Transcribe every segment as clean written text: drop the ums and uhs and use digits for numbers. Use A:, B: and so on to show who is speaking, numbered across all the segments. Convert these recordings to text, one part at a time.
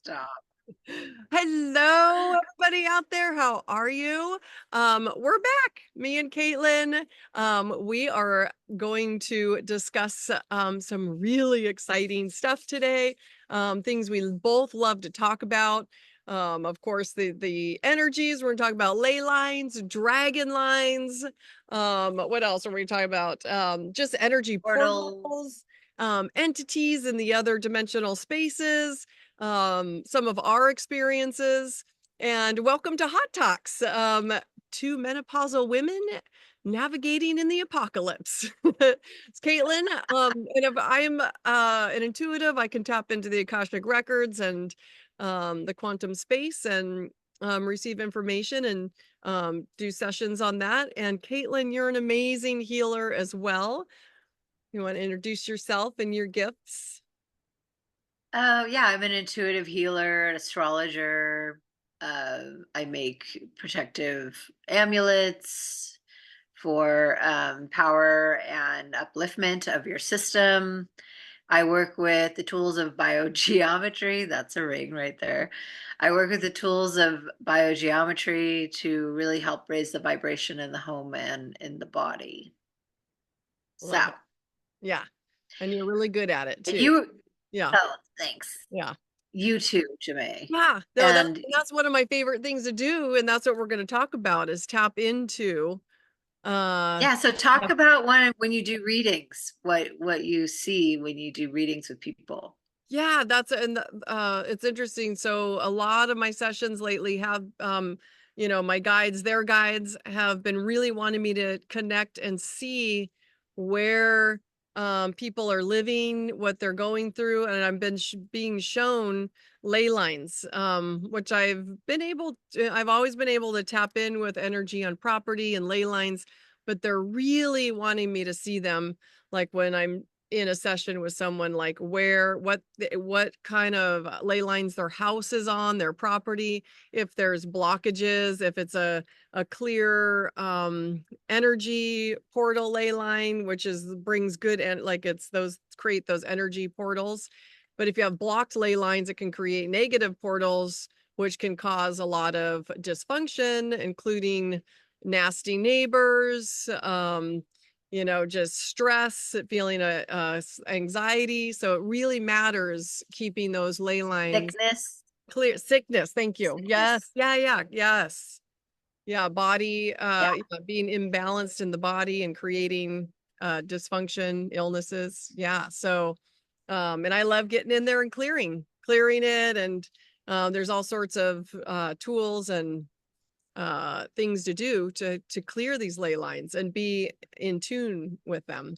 A: Stop.
B: Hello, everybody out there. How are you? We're back, me and Caitlin. We are going to discuss some really exciting stuff today. Things we both love to talk about. Of course, the energies. We're going to talk about ley lines, dragon lines. What else are we talking about? Just energy
A: Portal.
B: portals, entities in the other dimensional spaces, some of our experiences, and welcome to Hot Talks, two menopausal women navigating in the apocalypse. It's Caitlin, and if I'm an intuitive, I can tap into the Akashic records and the quantum space and receive information and do sessions on that. And Caitlin, you're an amazing healer as well. You want to introduce yourself and your gifts?
A: Oh, yeah, I'm an intuitive healer, an astrologer. I make protective amulets for power and upliftment of your system. I work with the tools of biogeometry. That's a ring right there. I work with the tools of biogeometry to really help raise the vibration in the home and in the body.
B: Love
A: So,
B: it. Yeah. And you're really good at it
A: and
B: too.
A: you,
B: Yeah.
A: oh, thanks.
B: Yeah.
A: You too, Jemay.
B: Yeah. No,
A: And
B: that's one of my favorite things to do. And that's what we're going to talk about is tap into uh
A: yeah, so talk about when you do readings, what you see when you do readings with people.
B: yeah, that's and it's interesting. So a lot of my sessions lately have my guides, their guides have been really wanting me to connect and see where people are living, what they're going through, and I've been being shown ley lines, which I've always been able to tap in with energy on property and ley lines, but they're really wanting me to see them like when I'm in a session with someone, like what kind of ley lines their house is on, their property, if there's blockages, if it's a clear energy portal ley line, which is brings good, and like it's those create those energy portals. But if you have blocked ley lines, it can create negative portals, which can cause a lot of dysfunction, including nasty neighbors, just stress, feeling anxiety. So it really matters keeping those ley lines
A: Thickness,
B: clear. Sickness, thank you. Yes,
A: sickness.
B: yeah, yes. Yeah, body,
A: Yeah.
B: being imbalanced in the body and creating dysfunction, illnesses. Yeah. So and I love getting in there and clearing it. And there's all sorts of tools and things to do to clear these ley lines and be in tune with them.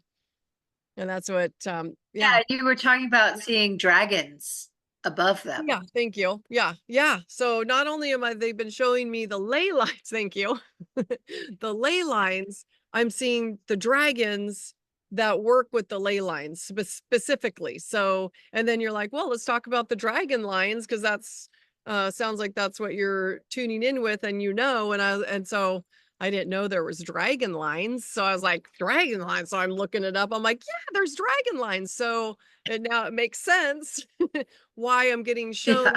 B: And that's what yeah.
A: Yeah, you were talking about seeing dragons above them.
B: Yeah, thank you. Yeah, yeah. So not only am I they've been showing me the ley lines, thank you. The ley lines, I'm seeing the dragons that work with the ley lines specifically. So, and then you're like, well, let's talk about the dragon lines because that's sounds like that's what you're tuning in with, and and so I didn't know there was dragon lines. So I was like, dragon lines. So I'm looking it up. I'm like, yeah, there's dragon lines. So and now it makes sense why I'm getting shown
A: Yeah.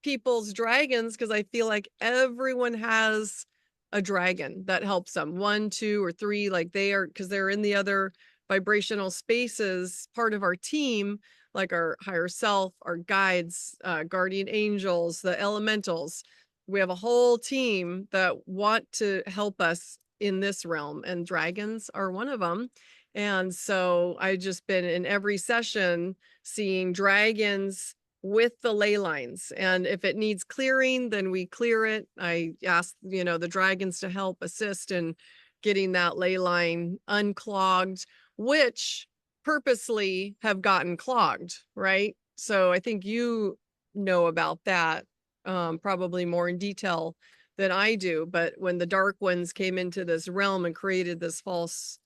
B: people's dragons, because I feel like everyone has a dragon that helps them. One, two, or three, like they are, because they're in the other vibrational spaces, part of our team, like our higher self, our guides, guardian angels, the elementals. We have a whole team that want to help us in this realm, and dragons are one of them. And so I just been in every session seeing dragons with the ley lines. And if it needs clearing, then we clear it. I ask, the dragons to help assist in getting that ley line unclogged, which purposely have gotten clogged, right? So I think you know about that probably more in detail than I do. But when the dark ones came into this realm and created this false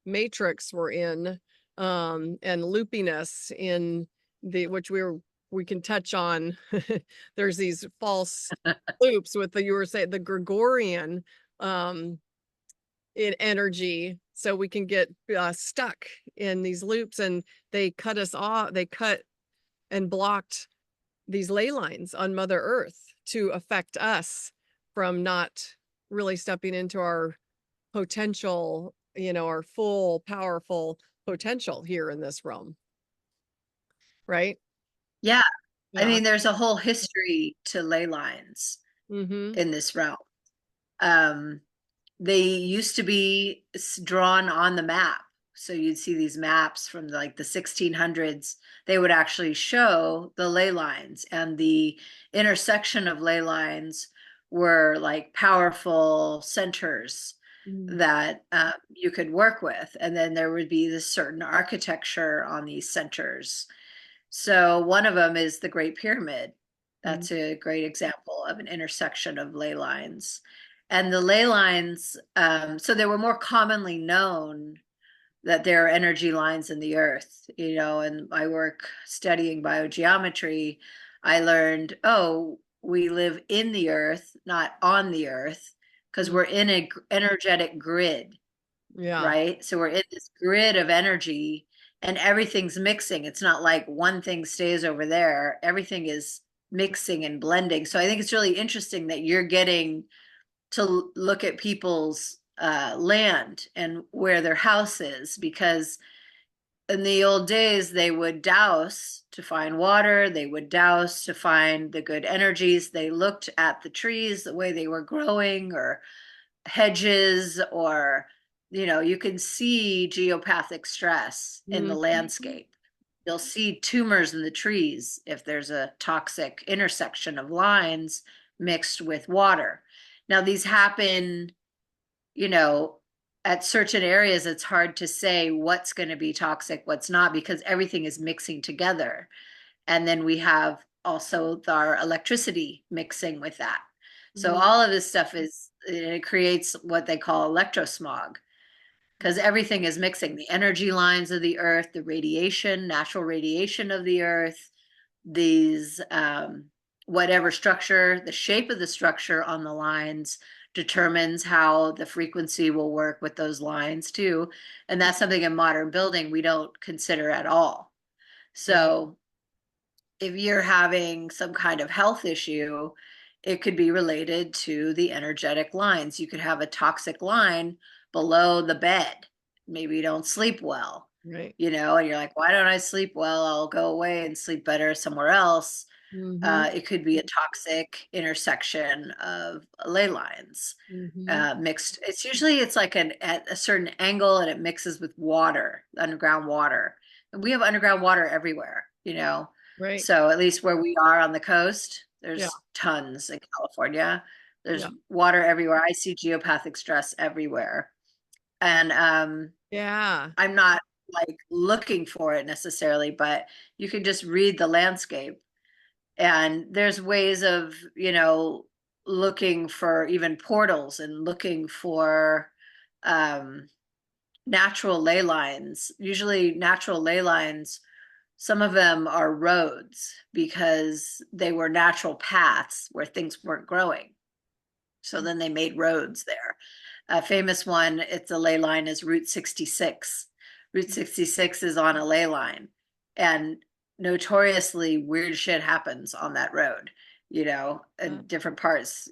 B: matrix we're in, and loopiness in the which we can touch on. There's these false loops with you were saying the Gregorian um in energy, so we can get stuck in these loops, and they cut us off, they cut and blocked these ley lines on Mother Earth to affect us from not really stepping into our potential, our full powerful potential here in this realm, right?
A: Yeah. I
B: Yeah.
A: mean, there's a whole history to ley lines
B: Mm-hmm.
A: in this realm. Um, they used to be drawn on the map. So you'd see these maps from like the 1600s. They would actually show the ley lines, and the intersection of ley lines were like powerful centers
B: Mm-hmm.
A: that you could work with. And then there would be this certain architecture on these centers. So one of them is the Great Pyramid. That's a great example of an intersection of ley lines. And the ley lines, so they were more commonly known that there are energy lines in the earth. In my work studying biogeometry, I learned, oh, we live in the earth, not on the earth, because we're in an energetic grid,
B: Yeah.
A: right? So we're in this grid of energy and everything's mixing. It's not like one thing stays over there. Everything is mixing and blending. So I think it's really interesting that you're getting to look at people's land and where their house is, because in the old days they would douse to find water, they would douse to find the good energies. They looked at the trees, the way they were growing, or hedges, or you can see geopathic stress in the
B: Mm-hmm.
A: landscape. You'll see tumors in the trees if there's a toxic intersection of lines mixed with water. Now these happen, you know at certain areas. It's hard to say what's going to be toxic, what's not, because everything is mixing together. And then we have also our electricity mixing with that. So
B: Mm-hmm.
A: all of this stuff it creates what they call electro smog, because everything is mixing: the energy lines of the earth, the radiation, natural radiation of the earth, these whatever structure, the shape of the structure on the lines determines how the frequency will work with those lines too. And that's something in modern building we don't consider at all.
B: Right.
A: So if you're having some kind of health issue, it could be related to the energetic lines. You could have a toxic line below the bed. Maybe you don't sleep well,
B: Right.
A: and you're like, why don't I sleep well? I'll go away and sleep better somewhere else.
B: Mm-hmm.
A: It could be a toxic intersection of ley lines
B: Mm-hmm.
A: mixed. It's like at a certain angle, and it mixes with water, underground water. And we have underground water everywhere.
B: Right.
A: So at least where we are on the coast,
B: Yeah.
A: there's tons in California. There's
B: Yeah.
A: water everywhere. I see geopathic stress everywhere. And
B: Yeah.
A: I'm not like looking for it necessarily, but you can just read the landscape, and there's ways of looking for even portals and looking for um, natural ley lines. Usually natural ley lines, some of them are roads because they were natural paths where things weren't growing, so then they made roads there. A famous one, it's a ley line, is Route 66. Route 66 is on a ley line, and notoriously weird shit happens on that road,
B: Yeah.
A: in different parts.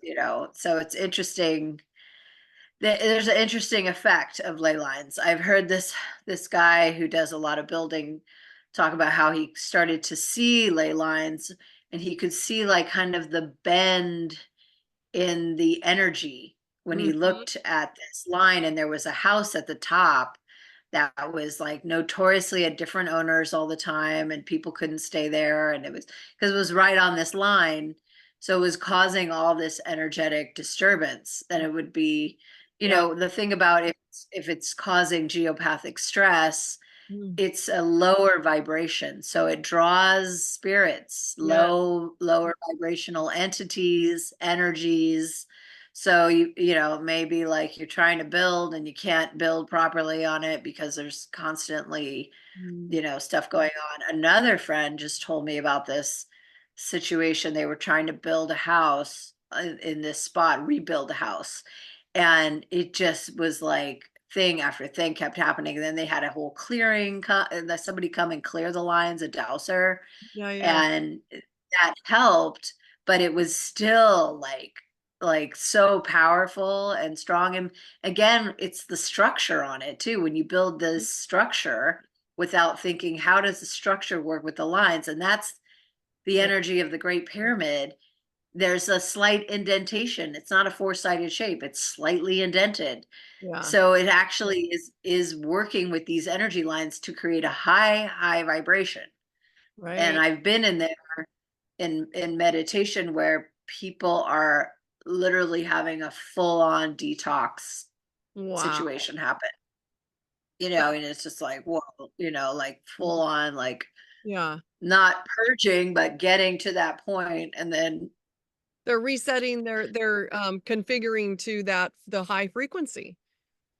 A: So it's interesting. There's an interesting effect of ley lines. I've heard this guy who does a lot of building talk about how he started to see ley lines, and he could see like kind of the bend in the energy when he
B: Mm-hmm.
A: looked at this line, and there was a house at the top that was like notoriously at different owners all the time, and people couldn't stay there, and it was because it was right on this line. So it was causing all this energetic disturbance. Then it would be,
B: Yeah.
A: the thing about if it's causing geopathic stress,
B: Mm.
A: it's a lower vibration, so it draws spirits,
B: Yeah.
A: lower vibrational entities, energies. So maybe like you're trying to build and you can't build properly on it because there's constantly
B: Mm.
A: stuff going on. Another friend just told me about this situation. They were trying to build a house in this spot, rebuild a house, and it just was like thing after thing kept happening. And then they had a whole clearing, somebody come and clear the lines, a dowser,
B: Yeah. Yeah.
A: and that helped, but it was still like so powerful and strong. And again, it's the structure on it too. When you build this structure without thinking, how does the structure work with the lines? And that's the
B: Yeah.
A: energy of the Great Pyramid. There's a slight indentation. It's not a four-sided shape, it's slightly indented.
B: Yeah.
A: So it actually is working with these energy lines to create a high vibration. And
B: Right.
A: I've been in there in meditation where people are literally having a full-on detox
B: Wow.
A: situation happen. And it's just like, whoa, like full on, like
B: Yeah.
A: not purging, but getting to that point, and then
B: They're resetting they're configuring to the high frequency.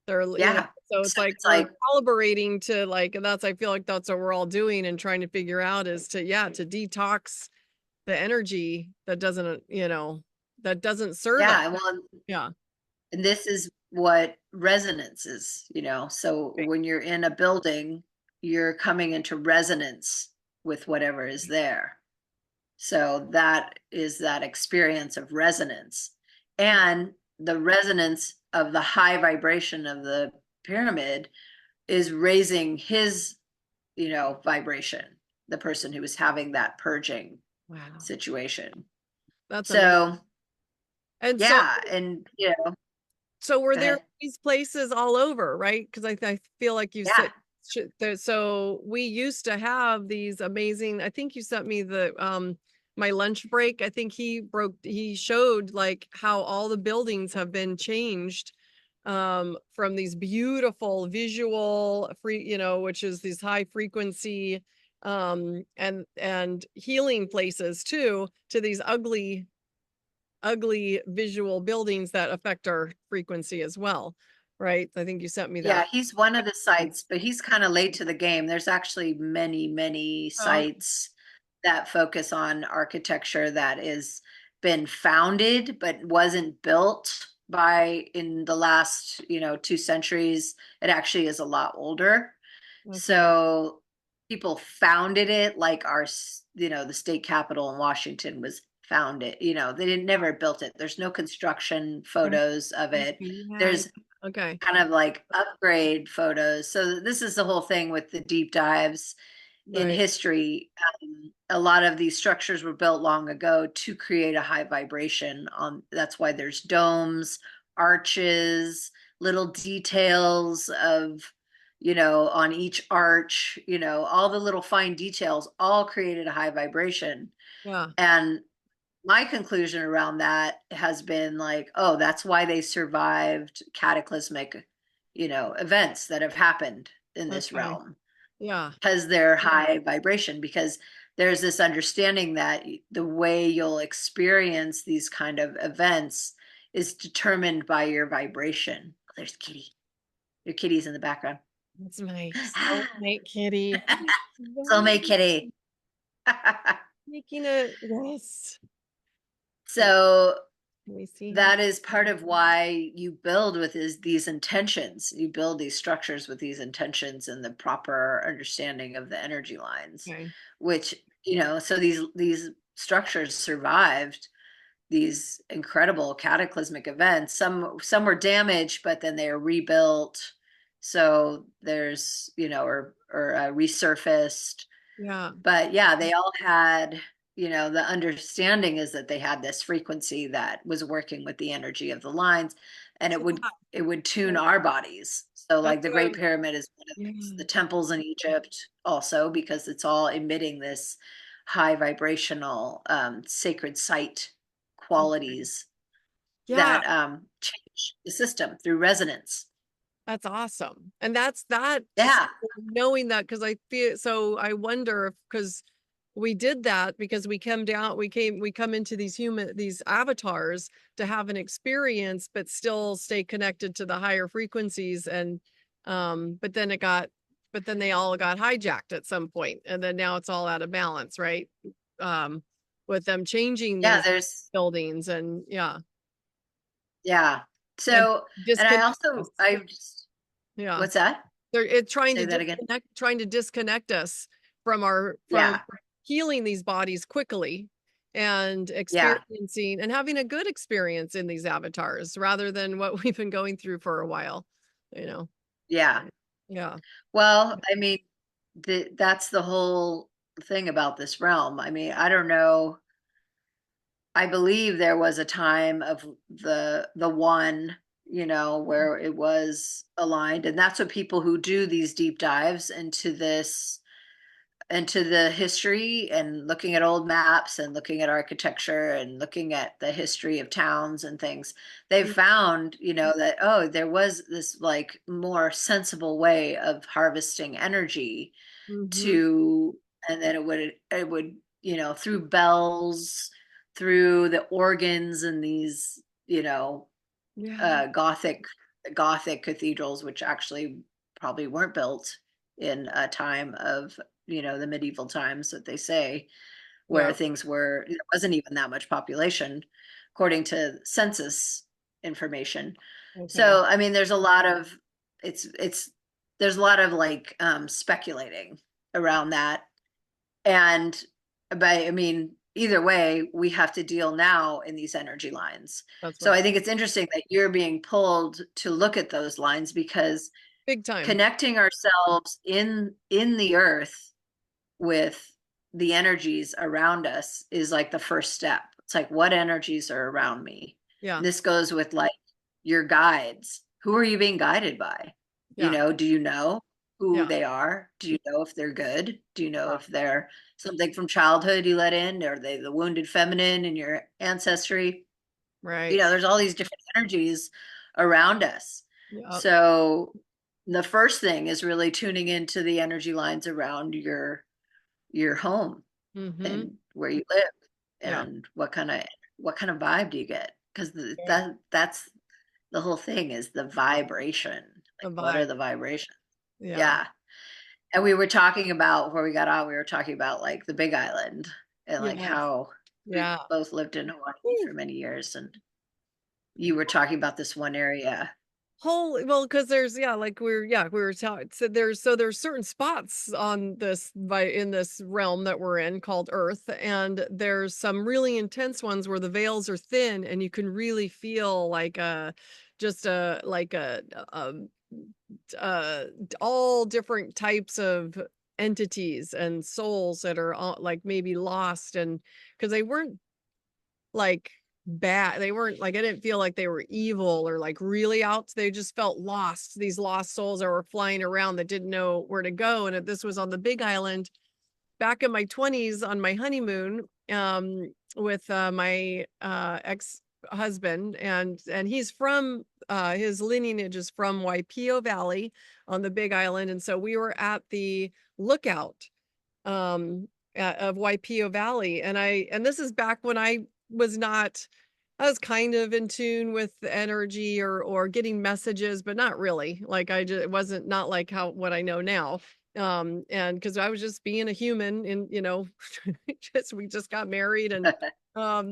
A: yeah.
B: So it's
A: So
B: like
A: it's
B: we're
A: like,
B: calibrating to like, and I feel like that's what we're all doing and trying to figure out is to, yeah, to detox the energy that doesn't serve us.
A: yeah, well,
B: Yeah.
A: and this is what resonance is, so
B: Right.
A: when you're in a building, you're coming into resonance with whatever is there. So that is that experience of resonance. And the resonance of the high vibration of the pyramid is raising his, vibration, the person who was having that purging
B: Wow.
A: situation.
B: That's amazing.
A: So,
B: And so
A: yeah. And,
B: So were
A: go
B: there
A: ahead.
B: these places all over, right? Because I feel like you
A: Yeah.
B: said so we used to have these amazing. I think you sent me the my lunch break. I think he showed like how all the buildings have been changed from these beautiful visual free, which is these high frequency and healing places too, to these ugly visual buildings that affect our frequency as well, right? I think you sent me
A: Yeah,
B: that.
A: he's one of the sites, but he's kind of late to the game. There's actually many
B: Oh,
A: sites that focus on architecture that is been founded but wasn't built by in the last, 2 centuries. It actually is a lot older.
B: okay.
A: So people founded it like the state capitol in Washington was founded. They didn't never built it. There's no construction
B: Okay.
A: photos of
B: Okay.
A: it.
B: Yeah.
A: There's
B: Okay.
A: kind of like upgrade photos. So this is the whole thing with the deep dives in
B: Right.
A: history. A lot of these structures were built long ago to create a high vibration. That's why there's domes, arches, little details of, on each arch, all the little fine details all created a high vibration.
B: Yeah.
A: And my conclusion around that has been like, oh, that's why they survived cataclysmic, events that have happened in this
B: Okay.
A: realm,
B: Yeah.
A: because they're high vibration, because there's this understanding that the way you'll experience these kind of events is determined by your vibration. Oh, there's Kitty. Your kitty's in the background.
B: That's my soulmate kitty.
A: Soulmate
B: Yes.
A: kitty.
B: Making it. Yes. Let
A: So
B: me see her.
A: that is part of why you build with these intentions. You build these structures with these intentions and the proper understanding of the energy lines,
B: Okay.
A: which, so these structures survived these incredible cataclysmic events. Some were damaged, but then they are rebuilt. So there's, or resurfaced.
B: Yeah.
A: But yeah, they all had, the understanding is that they had this frequency that was working with the energy of the lines, and it would
B: Yeah.
A: it would tune
B: Yeah.
A: our bodies. So
B: That's
A: like the
B: what
A: Great
B: I'm.
A: Pyramid is one of the
B: Yeah.
A: temples in Egypt also, because it's all emitting this high vibrational, sacred site
B: Okay.
A: qualities
B: Yeah.
A: that change the system through resonance.
B: That's awesome. And that's that just
A: Yeah.
B: knowing that because I feel so I wonder if because we did that because we come into these avatars to have an experience but still stay connected to the higher frequencies and but then they all got hijacked at some point and then now it's all out of balance, right? Um with them changing
A: Yeah,
B: these
A: there's
B: buildings and yeah,
A: yeah.
B: and
A: So, and I
B: disconnect
A: also
B: us.
A: I just
B: Yeah.
A: what's that?
B: They're it
A: Say that again.
B: trying to disconnect us from
A: Yeah.
B: healing these bodies quickly. and
A: Yeah.
B: experiencing and having a good experience in these avatars rather than what we've been going through for a while, you know.
A: Yeah.
B: Yeah.
A: Well, I mean, that's the whole thing about this realm. I mean, I don't know. I believe there was a time of the one, where it was aligned, and that's what people who do these deep dives into the history and looking at old maps and looking at architecture and looking at the history of towns and things, they've found, that, oh, there was this like more sensible way of harvesting energy
B: Mm-hmm.
A: to, and then it would, through bells, through the organs and these,
B: Yeah.
A: uh, Gothic Gothic cathedrals, which actually probably weren't built in a time of, the medieval times that they say, where
B: Yeah.
A: there wasn't even that much population, according to census information.
B: Okay.
A: So, I mean, there's a lot of it's there's a lot of like speculating around that, and I mean, either way, we have to deal now in these energy lines.
B: That's
A: So
B: right.
A: I think it's interesting that you're being pulled to look at those lines, because
B: Big time.
A: connecting ourselves in the earth with the energies around us is like the first step. It's like, what energies are around me?
B: Yeah.
A: This goes with like your guides. Who are you being guided by?
B: Yeah.
A: Do you know who
B: Yeah.
A: they are? Do you know if they're good? Do you know
B: Yeah.
A: if they're something from childhood you let in? Are they the wounded feminine in your ancestry?
B: Right.
A: There's all these different energies around us.
B: Yeah.
A: So the first thing is really tuning into the energy lines around your home
B: Mm-hmm.
A: and where you live,
B: Yeah.
A: and what kind of vibe do you get, because
B: Yeah.
A: that's the whole thing, is the vibration.
B: The
A: Like, what
B: vibe.
A: are the vibrations?
B: Yeah.
A: Yeah. And we were talking about, before we got on, we were talking about like the Big Island, and like
B: Yes.
A: how we
B: Yeah.
A: both lived in Hawaii
B: Whew.
A: for many years, and you were talking about this one area.
B: Holy, well, because there's like we were talking. So there's certain spots on this in this realm that we're in called Earth, and there's some really intense ones where the veils are thin, and you can really feel like just a like uh all different types of entities and souls that are all, like maybe lost, and because they weren't like bad. They weren't like I didn't feel like they were evil or like really out. They just felt lost. These lost souls that were flying around that didn't know where to go. And this was on the Big Island back in my 20s on my honeymoon with my ex-husband, and he's from his lineage is from Waipio Valley on the Big Island, and so we were at the lookout um of Waipio Valley, and this is back when I was kind of in tune with the energy or getting messages, but not really. Like I just it wasn't not like how what I know now. And because I was just being a human and just we just got married and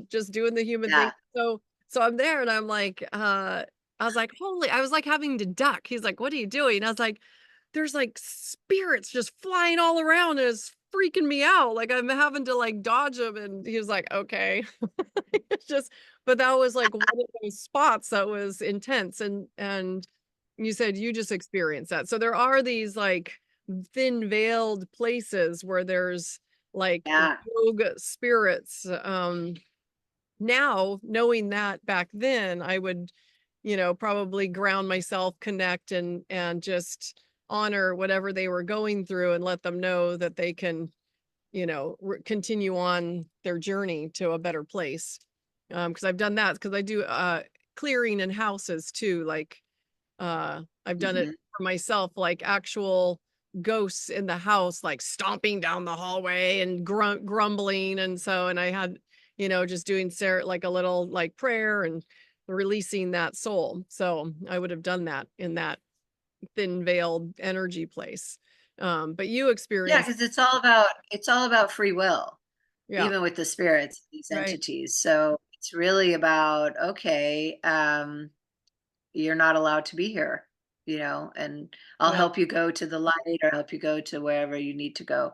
B: just doing the human thing.
A: Yeah.
B: So I'm there and I'm like I was like, holy, I was like having to duck. He's like, what are you doing? I was like, there's like spirits just flying all around and it's freaking me out. Like I'm having to like dodge them. And he was like, okay. It's just, but that was like one of those spots that was intense. And you said you just experienced that. So there are these like thin veiled places where there's like
A: Yeah.
B: rogue spirits. Now knowing that back then, I would, probably ground myself, connect and just honor whatever they were going through and let them know that they can, continue on their journey to a better place. Because I've done that because I do clearing in houses too. Like I've done it
A: Hmm.
B: for myself, like actual ghosts in the house, like stomping down the hallway and grumbling. And I had, just doing like a little like prayer and releasing that soul. So I would have done that in that thin veiled energy place. But you
A: Yeah,
B: experienced,
A: because it's all about free will,
B: yeah,
A: even with the spirits, these
B: right.
A: entities. So it's really about, okay, you're not allowed to be here, and I'll
B: Yeah.
A: help you go to the light, or help you go to wherever you need to go.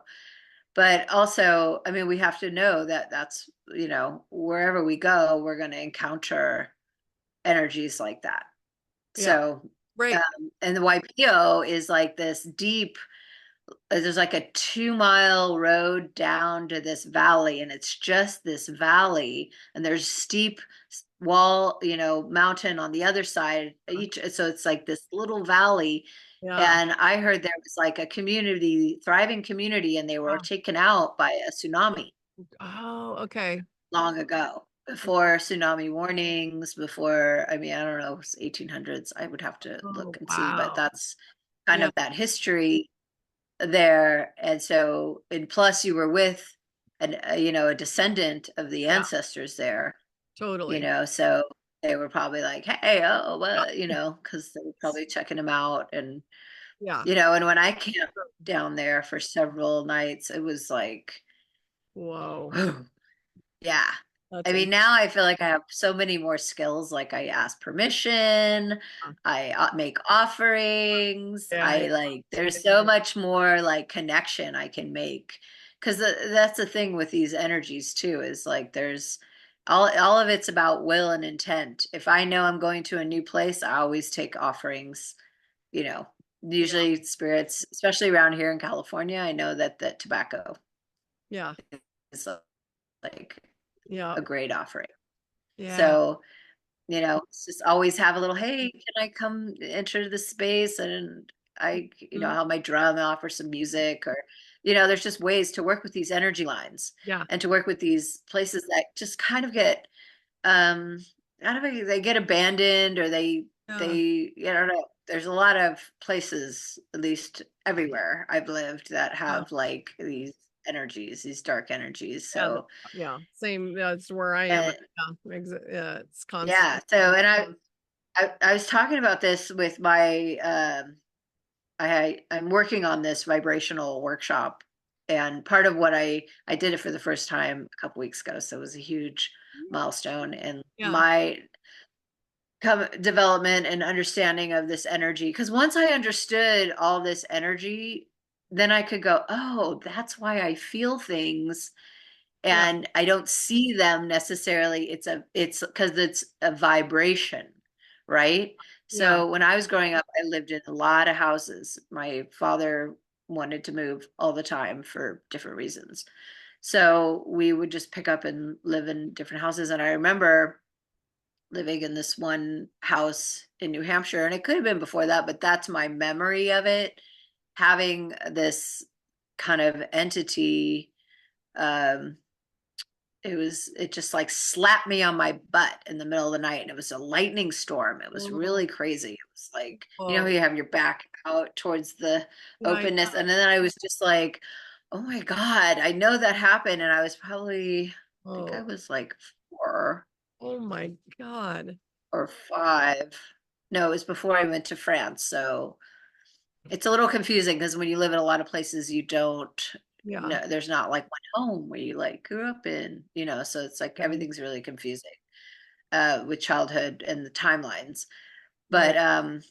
A: But also, I mean, we have to know that that's, wherever we go, we're going to encounter energies like that.
B: Yeah.
A: So,
B: Right.
A: and the YPO is like this deep, there's like a 2 mile road down to this valley, and it's just this valley, and there's steep wall, mountain on the other side each. So it's like this little valley.
B: Yeah.
A: And I heard there was like a community, thriving community, and they were
B: Yeah.
A: taken out by a tsunami
B: Oh, okay.
A: long ago, before tsunami warnings, before, I mean, I don't know, it was 1800s. I would have to
B: Oh,
A: look and see, but
B: wow.
A: that's kind
B: Yeah.
A: of that history there. And so, and plus you were with a descendant of the
B: Yeah.
A: ancestors there,
B: Totally.
A: so they were probably like, hey, oh,
B: Yeah.
A: what, because they were probably checking him out. And,
B: Yeah.
A: and when I camped down there for several nights, it was like,
B: Whoa.
A: yeah. I
B: That's
A: mean, now I feel like I have so many more skills. Like I ask permission, I make offerings.
B: yeah.
A: I like, there's so much more like connection I can make. Because that's the thing with these energies too, is like there's all of it's about will and intent. If I know I'm going to a new place, I always take offerings, you know,
B: Yeah.
A: usually spirits, especially around here in California. I know that tobacco
B: Yeah.
A: is like
B: Yeah.
A: a great offering.
B: Yeah.
A: So, it's just always have a little, hey, can I come enter the space? And
B: Mhm.
A: I'll have my drum, I'll offer some music, or, there's just ways to work with these energy lines
B: Yeah.
A: and to work with these places that just kind of get, um, I don't know, they get abandoned, or
B: Yeah.
A: I don't know. There's a lot of places, at least everywhere I've lived, that
B: Yeah.
A: have like these energies, these dark energies.
B: Yeah.
A: So,
B: Yeah. Same. That's where I am.
A: and
B: Yeah. Yeah. It's
A: yeah,
B: constant.
A: so, and I was talking about this with my I'm working on this vibrational workshop, and part of what I did it for the first time a couple weeks ago, so it was a huge milestone in
B: Yeah.
A: my development and understanding of this energy. Because once I understood all this energy, then I could go, oh, that's why I feel things
B: Yeah.
A: and I don't see them necessarily. It's because it's a vibration, right?
B: Yeah.
A: So when I was growing up, I lived in a lot of houses. My father wanted to move all the time for different reasons. So we would just pick up and live in different houses. And I remember living in this one house in New Hampshire, and it could have been before that, but that's my memory of it, having this kind of entity. Um, it just like slapped me on my butt in the middle of the night, and it was a lightning storm. It was
B: Oh,
A: really crazy. It was like, how
B: oh,
A: you have your back out towards the
B: yeah.
A: openness. And then I was just like, oh my God, I know that happened. And I was probably, I think I
B: Oh,
A: was like 4
B: oh my God.
A: or 5. No, it was before I went to France. So it's a little confusing because when you live in a lot of places, you don't
B: Yeah.
A: know, there's not like one home where you like grew up in, so it's like
B: Right.
A: everything's really confusing with childhood and the timelines. But
B: Right.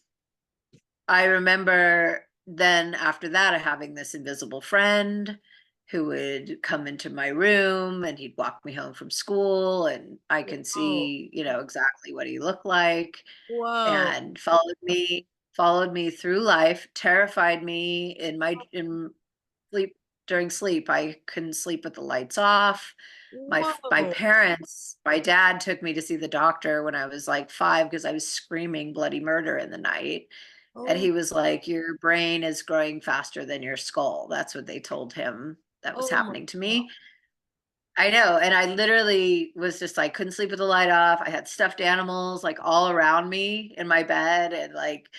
A: I remember then after that, having this invisible friend who would come into my room, and he'd walk me home from school, and I can
B: Oh,
A: see, exactly what he looked like,
B: whoa.
A: and followed me through life, terrified me in sleep. During sleep, I couldn't sleep with the lights off. My
B: Whoa.
A: parents, my dad took me to see the doctor when I was like 5 because I was screaming bloody murder in the night. And
B: Oh,
A: he was like, your brain is growing faster than your skull. That's what they told him that was
B: oh my
A: happening to
B: God.
A: me. I know. And I literally was just like, couldn't sleep with the light off. I had stuffed animals like all around me in my bed. And like,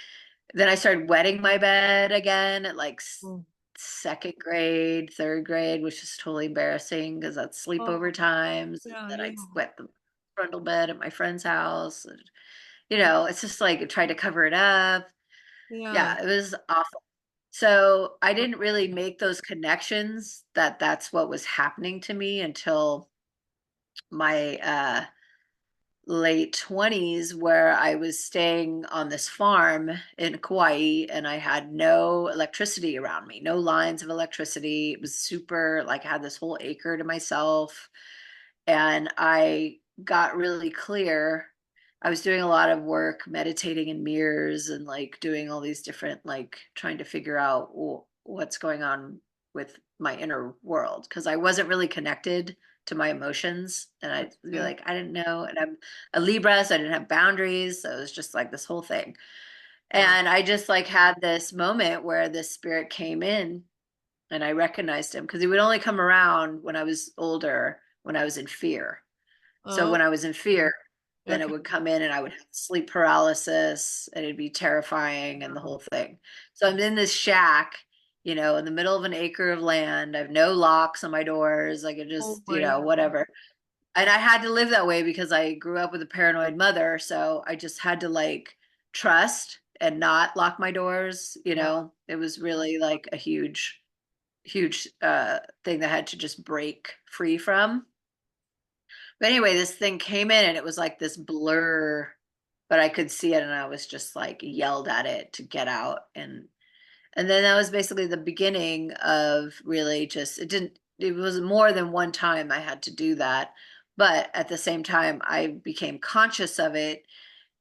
A: then I started wetting my bed again at like
B: Oh,
A: second grade, third grade, which is totally embarrassing because that's sleepover
B: oh,
A: times. And
B: yeah,
A: then
B: yeah,
A: I'd wet the trundle bed at my friend's house. And, it's just like I tried to cover it up.
B: yeah.
A: Yeah, it was awful. So I didn't really make those connections that that's what was happening to me until my late 20s where I was staying on this farm in Kauai and I had no electricity around me, no lines of electricity. It was super, like, I had this whole acre to myself. And I got really clear. I was doing a lot of work, meditating in mirrors and like doing all these different, like trying to figure out what's going on with my inner world because I wasn't really connected to my emotions. And I'd be
B: Okay.
A: like, I didn't know. And I'm a Libra, so I didn't have boundaries. So it was just like this whole thing.
B: Wow.
A: And I just like had this moment where this spirit came in and I recognized him because he would only come around when I was older, when I was in fear. So
B: Oh,
A: when I was in fear, then it
B: okay.
A: would come in and I would have sleep paralysis and it'd be terrifying and the whole thing. So I'm in this shack, in the middle of an acre of land. I have no locks on my doors. I could
B: Oh
A: just,
B: my.
A: whatever. And I had to live that way because I grew up with a paranoid mother. So I just had to like trust and not lock my doors.
B: Wow.
A: It was really like a huge, huge thing that I had to just break free from. But anyway, this thing came in and it was like this blur, but I could see it and I was just like yelled at it to get out. And then that was basically the beginning of really just it was more than one time I had to do that. But at the same time, I became conscious of it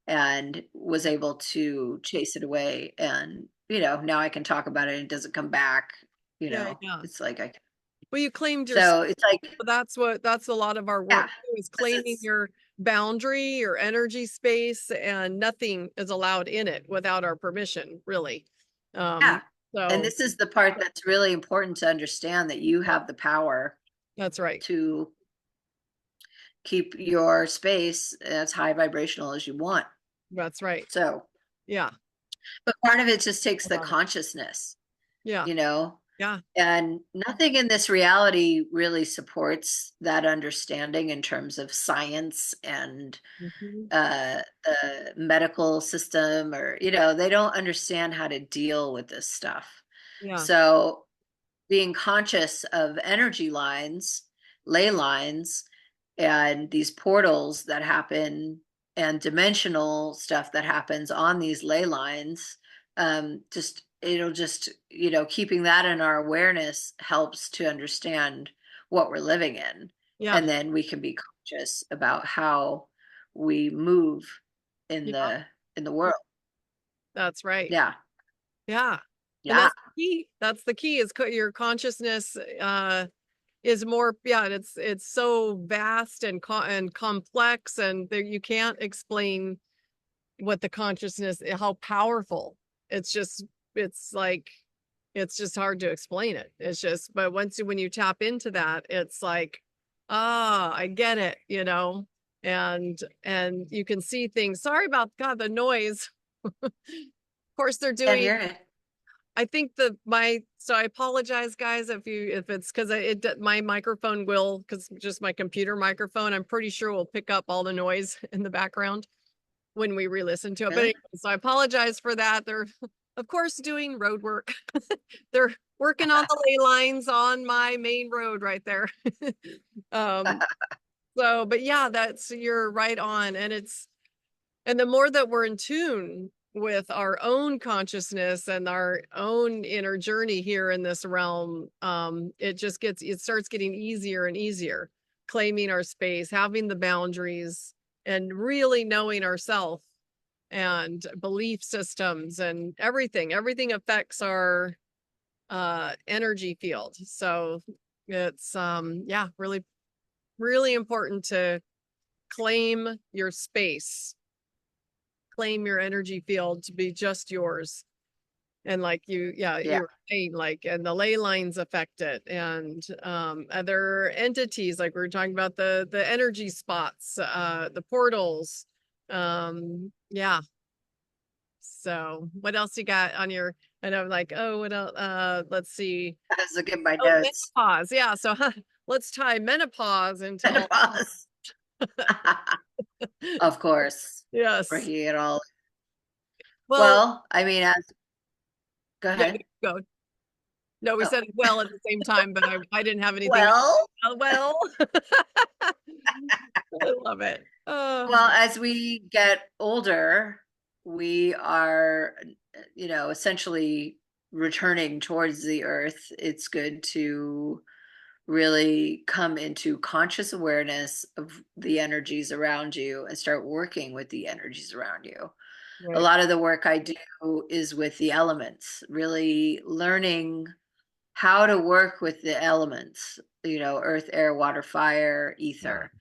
A: and was able to chase it away. And, now I can talk about it and it doesn't come back.
B: Yeah, yeah.
A: It's like I,
B: Well, you claimed your
A: so it's like,
B: that's a lot of our work
A: yeah,
B: too, is
A: this
B: claiming
A: is,
B: your boundary, your energy space, and nothing is allowed in it without our permission, really. Um,
A: yeah. And
B: so
A: this is the part that's really important to understand that you have the power
B: that's right.
A: to keep your space as high vibrational as you want.
B: That's right.
A: So,
B: Yeah.
A: but part of it just takes
B: I
A: the
B: love it.
A: consciousness,
B: Yeah.
A: you know,
B: Yeah.
A: and nothing in this reality really supports that understanding in terms of science and
B: Mhm.
A: the medical system, or, they don't understand how to deal with this stuff.
B: Yeah.
A: So, being conscious of energy lines, ley lines, and these portals that happen and dimensional stuff that happens on these ley lines, just it'll just, keeping that in our awareness helps to understand what we're living in.
B: Yeah.
A: And then we can be conscious about how we move in
B: Yeah.
A: the world.
B: That's right.
A: Yeah.
B: Yeah. And
A: Yeah.
B: that's the key. That's the key is your consciousness is more, yeah, it's so vast and and complex, and there you can't explain what the consciousness, how powerful. It's just it's like it's just hard to explain it. It's just, but when you tap into that, it's like, ah, I get it, and you can see things. Sorry about God, the noise. Of course they're
A: Can't
B: doing,
A: hear it.
B: I think so I apologize guys if it's because my microphone will, because just my computer microphone, I'm pretty sure will pick up all the noise in the background when we re-listen to it. But
A: Really?
B: anyway, so I apologize for that. They're of course doing road work. They're working on the ley lines on my main road right there. um but yeah, you're right on. And the more that we're in tune with our own consciousness and our own inner journey here in this realm, it starts getting easier and easier, claiming our space, having the boundaries, and really knowing ourselves and belief systems and everything affects our energy field. So it's yeah, really, really important to claim your space, claim your energy field to be just yours. And like yeah,
A: Yeah.
B: you're saying, like, and the ley lines affect it, and other entities, like we were talking about the energy spots, the portals. Yeah. So what else you got on your, and I'm like, oh, what else? Let's see.
A: I was looking at my
B: Oh,
A: notes.
B: menopause. Yeah. So let's tie menopause into all.
A: Menopause. Of course.
B: Yes.
A: Bringing it all.
B: Well,
A: Well, I mean, go
B: yeah,
A: ahead.
B: go. No, we
A: Oh,
B: said well at the same time, but I didn't have anything.
A: well,
B: Well, I love it. Uh,
A: Well, as we get older, we are, essentially returning towards the earth. It's good to really come into conscious awareness of the energies around you and start working with the energies around you. A
B: right.
A: lot of the work I do is with the elements, really learning how to work with the elements, earth, air, water, fire,
B: Yeah.
A: ether,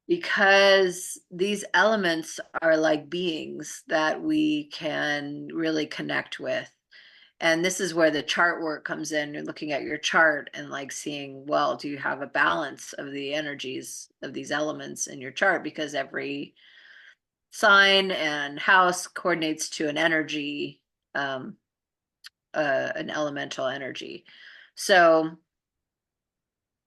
A: because these elements are like beings that we can really connect with. And this is where the chart work comes in. You're looking at your chart and like seeing, well, do you have a balance of the energies of these elements in your chart? Because every sign and house coordinates to an energy, um, an elemental energy. So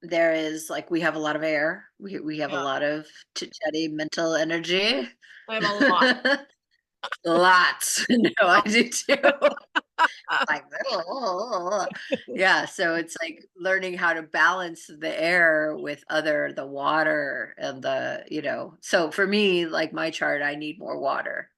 A: there is like we have a lot of air. We have a
B: Yeah.
A: lot of chit-chatty mental energy.
B: I have a lot.
A: Lots. No, I do too. Like, oh. Yeah, so it's like learning how to balance the air with the water and so for me, like my chart, I need more water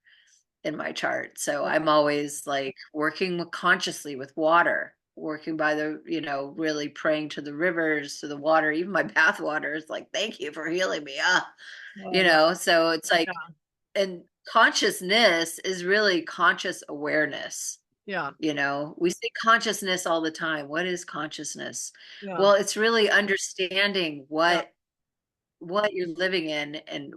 A: in my chart. So
B: Yeah.
A: I'm always like working consciously with water, working by really praying to the rivers, to the water, even my bath water is like, thank you for healing me.
B: Uh,
A: So it's like,
B: yeah.
A: and consciousness is really conscious awareness.
B: Yeah.
A: We say consciousness all the time. What is consciousness?
B: Yeah.
A: Well, it's really understanding
B: Yeah.
A: what you're living in and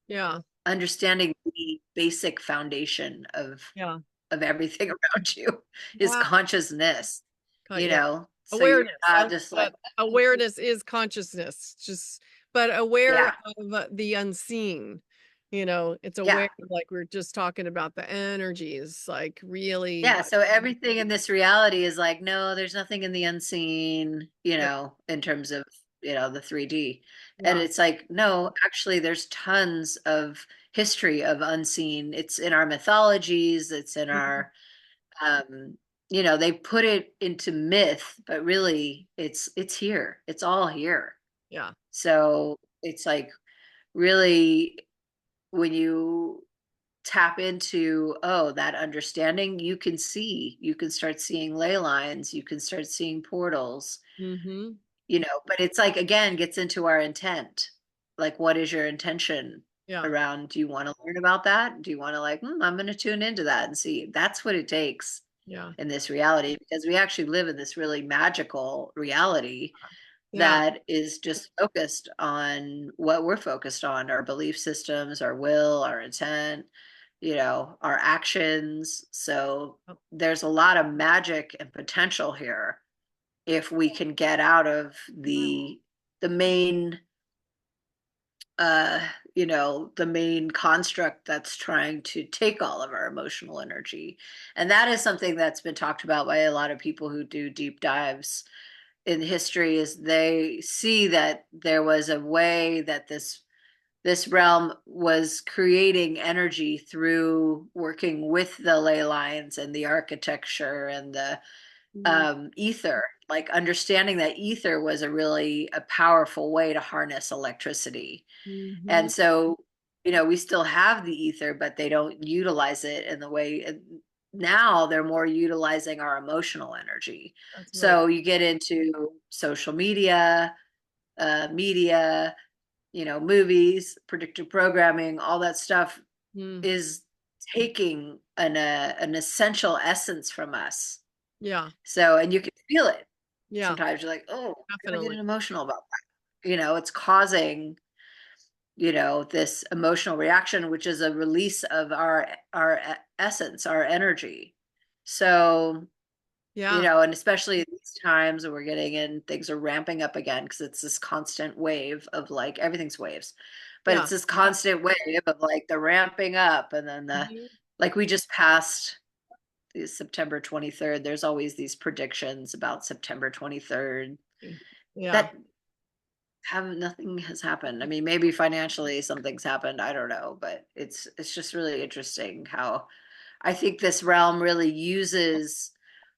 B: Yeah.
A: understanding the basic foundation
B: Yeah.
A: of everything around you is
B: Yeah.
A: consciousness,
B: Yeah.
A: so you're
B: Awareness.
A: not just like,
B: Awareness is consciousness. Just, but aware
A: yeah,
B: of the unseen. It's
A: yeah,
B: aware, like we're just talking about the energies, like really.
A: yeah. So everything in this reality is like, no, there's nothing in the unseen,
B: Yeah.
A: in terms of, the 3D. And
B: Yeah.
A: it's like, no, actually, there's tons of history of unseen. It's in our mythologies, it's in
B: Mhm.
A: our, um, they put it into myth, but really it's here. It's all here.
B: Yeah.
A: So it's like really when you tap into, oh, that understanding, you can start seeing ley lines, you can start seeing portals,
B: Mm-hmm.
A: but it's like, again, gets into our intent. Like, what is your intention
B: Yeah.
A: around? Do you want to learn about that? Do you want to like, I'm going to tune into that and see? That's what it takes
B: Yeah.
A: in this reality, because we actually live in this really magical reality
B: Yeah.
A: that is just focused on what we're focused on, our belief systems, our will, our intent, our actions. So
B: Oh,
A: there's a lot of magic and potential here if we can get out of the main uh the main construct that's trying to take all of our emotional energy. And that is something that's been talked about by a lot of people who do deep dives in history, is they see that there was a way that this realm was creating energy through working with the ley lines and the architecture and the ether, like understanding that ether was a powerful way to harness electricity.
B: mm-hmm.
A: And so, we still have the ether, but they don't utilize it in the way. Now they're more utilizing our emotional energy.
B: That's right.
A: So you get into social media, media, movies, predictive programming, all that stuff
B: Mm.
A: is taking an essential essence from us.
B: Yeah.
A: So, and you can feel it.
B: Yeah.
A: Sometimes you're like, oh, I'm gonna get
B: Definitely.
A: emotional about that. It's causing, this emotional reaction, which is a release of our essence, our energy. So,
B: Yeah.
A: and especially these times when we're getting in, things are ramping up again because it's this constant wave of like everything's waves, but
B: Yeah.
A: it's this constant wave of like the ramping up and then
B: Mhm.
A: like we just passed September 23rd. There's always these predictions about September 23rd
B: Yeah.
A: that have nothing has happened. I mean, maybe financially something's happened. I don't know, but it's just really interesting how I think this realm really uses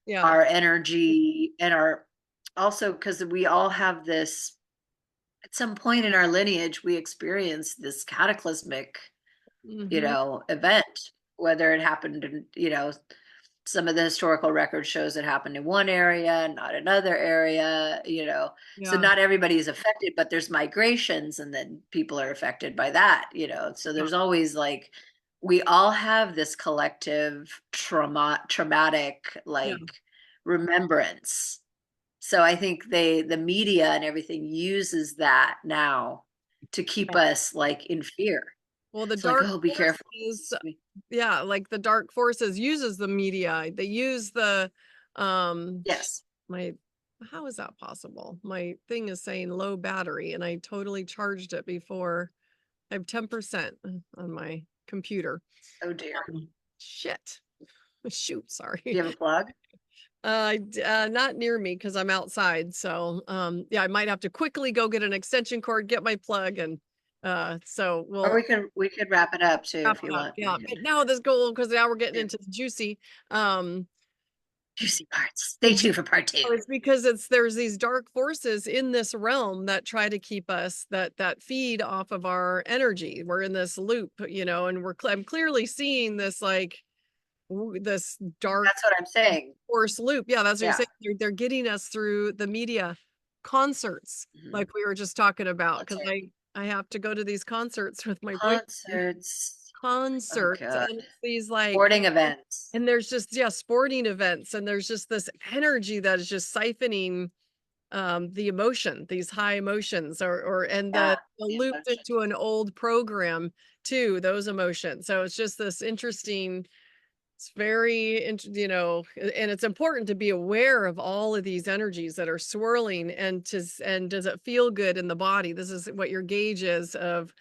B: Yeah.
A: our energy and our also because we all have this at some point in our lineage, we experienced this cataclysmic,
B: Mm-hmm.
A: event, whether it happened in, some of the historical record shows it happened in one area, not another area, so
B: Yeah.
A: not everybody is affected, but there's migrations and then people are affected by that, so
B: Yeah.
A: there's always like, we all have this collective traumatic,
B: Yeah.
A: like, remembrance. So I think the media and everything uses that now to keep
B: Yeah.
A: us like in fear.
B: Well, the
A: It's like,
B: dark
A: oh, be careful.
B: forces, yeah, like the dark forces uses the media. They use the um
A: Yes.
B: my how is that possible? My thing is saying low battery and I totally charged it before. I have 10% on my computer.
A: Oh dear.
B: Shit. Shoot,
A: Do
B: sorry.
A: you have a plug?
B: Not near me because I'm outside. So, yeah, I might have to quickly go get an extension cord, get my plug, and so
A: Or
B: we'll
A: we could wrap it up too
B: wrap
A: if
B: it
A: you
B: up.
A: want. We
B: Yeah,
A: can
B: but now this goal because now we're getting
A: do
B: into the juicy. Um,
A: juicy parts. Stay tuned for part two.
B: oh, it's because there's these dark forces in this realm that try to keep us that feed off of our energy. We're in this loop, and I'm clearly seeing this like this dark
A: That's what I'm saying.
B: force loop. Yeah, that's what you're
A: Yeah.
B: saying. They're getting us through the media concerts,
A: Mhm.
B: like we were just talking about,
A: That's
B: because
A: right.
B: I have to go to these concerts with my boyfriend.
A: Concerts. Oh
B: Concerts,
A: God.
B: and it's these like,
A: Sporting events.
B: and there's just, yeah, sporting events, and there's just this energy that is just siphoning the emotion, these high emotions, or and
A: Yeah.
B: the
A: The
B: looped
A: emotion.
B: into an old program too, those emotions. So it's just this interesting, it's very, and it's important to be aware of all of these energies that are swirling, and does it feel good in the body? This is what your gauge is of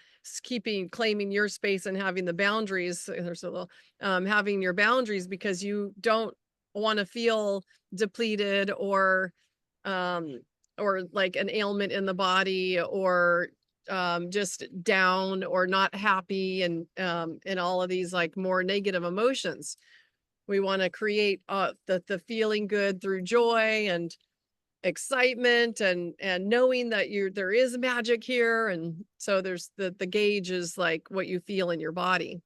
B: claiming your space and having the boundaries. There's a little, having your boundaries because you don't want to feel depleted um, or like an ailment in the body or just down or not happy and all of these like more negative emotions. We want to create the feeling good through joy and excitement and knowing that there is magic here. And so there's the gauge is like what you feel in your body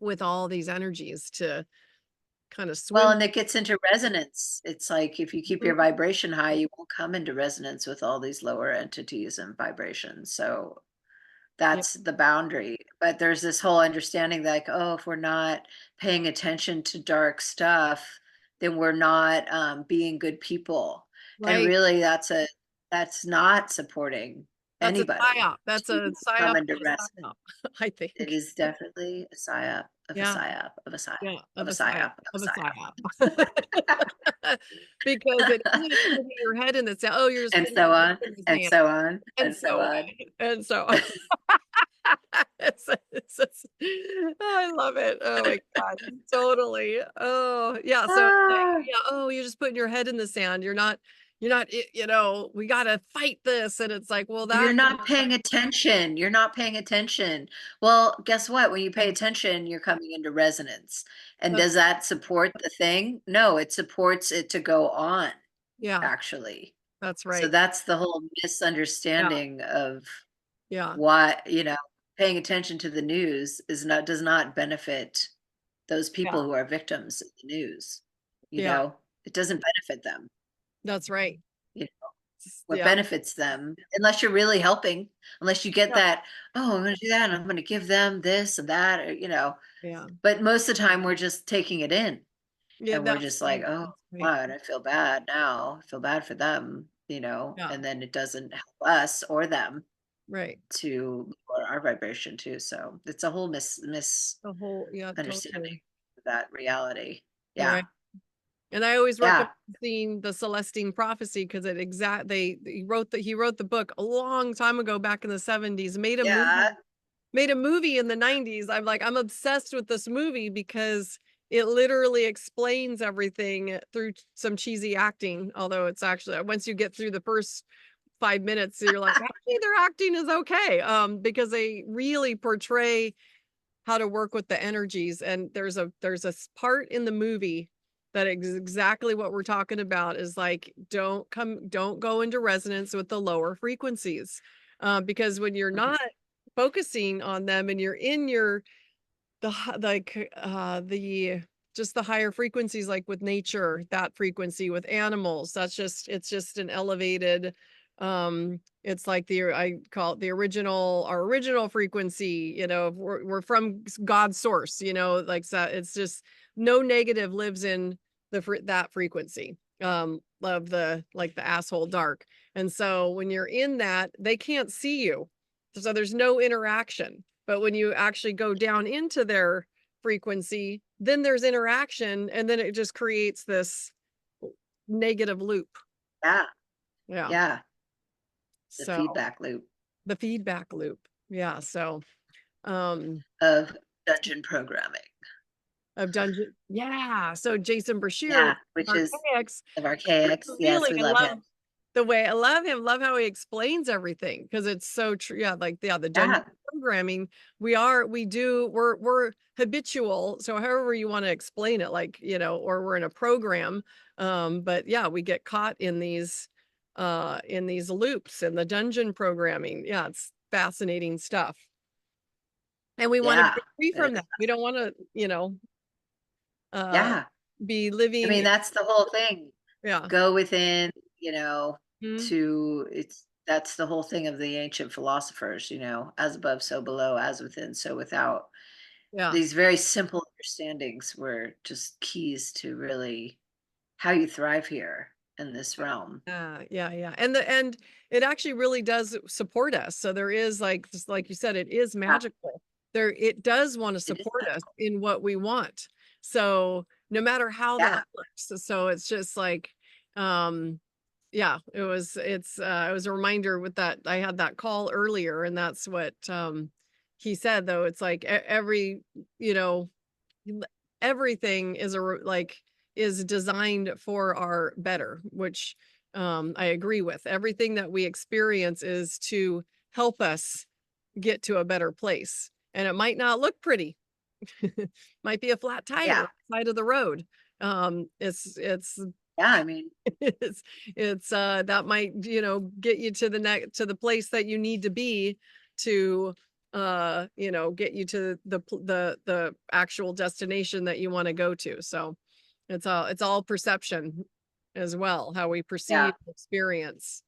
B: with all these energies to kind of
A: Well,
B: swim.
A: and it gets into resonance. It's like if you keep your
B: Mhm.
A: vibration high, you won't come into resonance with all these lower entities and vibrations. So
B: Yeah.
A: that's the boundary. But there's this whole understanding that, like, oh, if we're not paying attention to dark stuff, then we're not being good people. And
B: Right.
A: really, that's not supporting
B: That's a
A: anybody
B: psyop. That's
A: to
B: a
A: come
B: psyop
A: into
B: of a
A: resonance.
B: psyop, I
A: It
B: think.
A: is definitely a psyop of a
B: Yeah.
A: psyop of a psyop
B: Yeah.
A: of
B: Of
A: a
B: a psyop.
A: psyop of
B: Of a
A: a
B: psyop.
A: psyop.
B: Because it is putting your head in the sand. Oh, you're just
A: And
B: putting
A: so
B: your
A: on,
B: head in the
A: and
B: sand.
A: so on,
B: And
A: and so
B: so
A: on.
B: on. And so on. I love it. Oh my God. Totally. Oh, yeah. So it's like,
A: Ah,
B: yeah, oh, you're just putting your head in the sand. You're not, we got to fight this. And it's like, well,
A: you're
B: that,
A: not paying attention. You're not paying attention. Well, guess what? When you pay attention, you're coming into resonance. And
B: that's,
A: does that support the thing? No, it supports it to go on,
B: yeah,
A: actually.
B: that's
A: So
B: right.
A: that's the whole
B: Yeah.
A: misunderstanding of
B: Yeah.
A: why, paying attention to the news does not benefit those
B: Yeah.
A: people who are victims of the news.
B: Yeah.
A: It doesn't benefit them.
B: That's right.
A: You know, what
B: Yeah.
A: benefits them, unless you're really helping, unless you get
B: Yeah.
A: that, oh, I'm going to do that, and I'm going to give them this and that,
B: Yeah.
A: but most of the time we're just taking it in
B: Yeah.
A: and we're
B: That's
A: just like,
B: right.
A: oh,
B: That's right.
A: God, I feel bad now. I feel bad for them,
B: Yeah.
A: and then it doesn't help us or them
B: Right.
A: to lower our vibration too. So it's a whole
B: The whole, yeah,
A: misunderstanding
B: totally.
A: of that reality. Yeah.
B: Right. And I always recommend
A: Yeah.
B: seeing the Celestine Prophecy because he wrote the book a long time ago back in the 70s,
A: Yeah.
B: made a movie in the 90s. I'm obsessed with this movie because it literally explains everything through some cheesy acting, although it's actually once you get through the first 5 minutes, you're like, actually their acting is okay. Because they really portray how to work with the energies. And there's a part in the movie that is exactly what we're talking about is like, don't go into resonance with the lower frequencies. because when you're
A: Mhm.
B: not focusing on them and you're in your the just the higher frequencies, like with nature, that frequency with animals, it's just an elevated, it's like I call it the original, our original frequency, we're from God's source, like so it's just no negative lives in that frequency, of the, like the asshole dark. And so when you're in that, they can't see you. So there's no interaction. But when you actually go down into their frequency, then there's interaction, and then it just creates this negative loop.
A: Yeah.
B: Yeah.
A: Yeah. The
B: So
A: feedback loop
B: the feedback loop. Yeah. So
A: of dungeon programming.
B: of dungeon. Yeah. So Jason Brashear with
A: Yeah, which is
B: Archaics,
A: of archaics. Yes,
B: really,
A: we
B: I
A: love him.
B: love the way I love him, love how he explains everything because it's so true. Yeah, like yeah, the dungeon
A: Yeah.
B: programming, we're habitual. So however you want to explain it, like, or we're in a program. But yeah, we get caught in these loops and the dungeon programming. Yeah, it's fascinating stuff. And we want to
A: Yeah.
B: break free
A: It
B: from that.
A: is.
B: We don't want to, uh
A: Yeah.
B: be
A: I mean,
B: living.
A: that's the whole thing.
B: Yeah.
A: Go within, you know,
B: Mhm.
A: to it's that's the whole thing of the ancient philosophers, as above, so below, as within, so without.
B: Yeah.
A: These very simple understandings were just keys to really how you thrive here in this realm.
B: Yeah, yeah. And it actually really does support us. So there is, like, just like you said, it is
A: Yeah,
B: magical. There it does want to
A: it is
B: support us
A: magical.
B: in what we want. So no matter how
A: Yeah,
B: that looks. So it's just like um yeah, it was a reminder with that. I had that call earlier, and that's what he said, though. It's like you know, everything is designed for our better, which I agree with. Everything that we experience is to help us get to a better place, and it might not look pretty. Might be a flat tire
A: yeah,
B: on the side of the road. It's
A: yeah. I mean,
B: it's that might, get you to the place that you need to be to get you to the actual destination that you want to go to. So it's all perception as well, how we
A: yeah,
B: perceive experience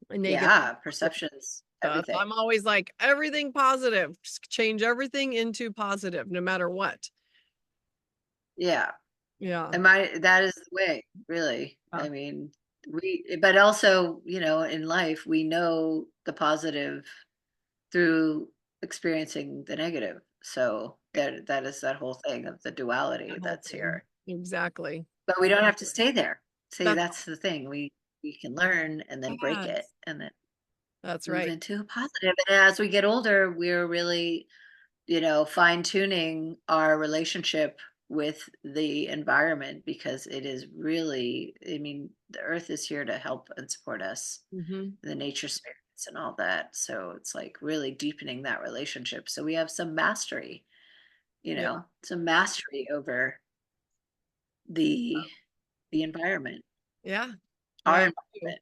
B: and negative
A: yeah. Perceptions,
B: stuff.
A: everything.
B: I'm always like, everything positive, just change everything into positive no matter what.
A: Yeah.
B: Yeah.
A: And that is the way, really.
B: Yeah.
A: I mean, but also, in life, we know the positive through experiencing the negative. So that is that whole thing of the
B: That
A: duality
B: whole
A: that's
B: thing.
A: here.
B: Exactly.
A: But we don't have to stay there. See,
B: That's
A: that's the thing. We can learn and then break it
B: yes.
A: and then
B: That's
A: move
B: right.
A: into a positive. And as we get older, we're really, fine tuning our relationship with the environment because it is really, I mean, the earth is here to help and support us,
B: Mhm.
A: the nature spirits and all that. So it's like really deepening that relationship. So we have some mastery,
B: Yeah.
A: some mastery over the the environment,
B: Yeah.
A: our
B: Yeah.
A: environment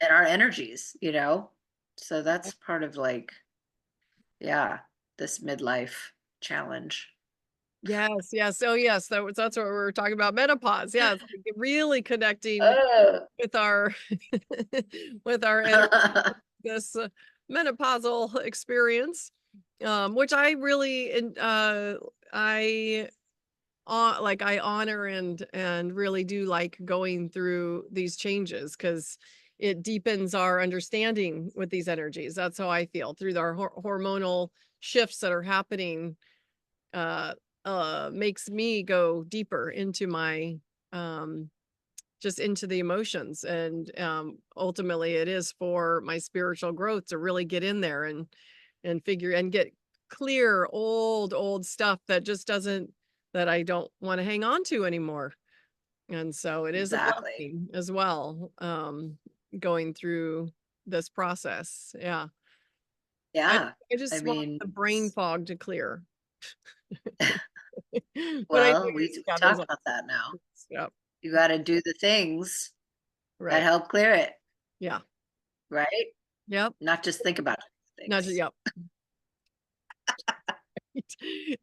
A: and our energies. So that's part of like, yeah, this midlife challenge.
B: Yes, yes. Oh, yes. That's what we were talking about, menopause. Yeah, it's like really connecting
A: Oh.
B: with our with our energy, this menopausal experience, which I really I like I honor and really do like going through these changes because it deepens our understanding with these energies. That's how I feel through our hormonal shifts that are happening. uh Makes me go deeper into my um just into the emotions, and ultimately it is for my spiritual growth to really get in there and figure and get clear old stuff that just doesn't that I don't want to hang on to anymore. And so it is a
A: Exactly.
B: blessing as well, going through this process. Yeah. I
A: Yeah.
B: I
A: I
B: just want
A: mean,
B: the brain fog to clear. But I
A: well, we
B: do,
A: we
B: yeah, there's
A: talk
B: a
A: about that now.
B: yeah,
A: You got to do the things that
B: right.
A: help clear it,
B: Yeah.
A: right?
B: Yep.
A: not just think about
B: Not just,
A: things.
B: yep.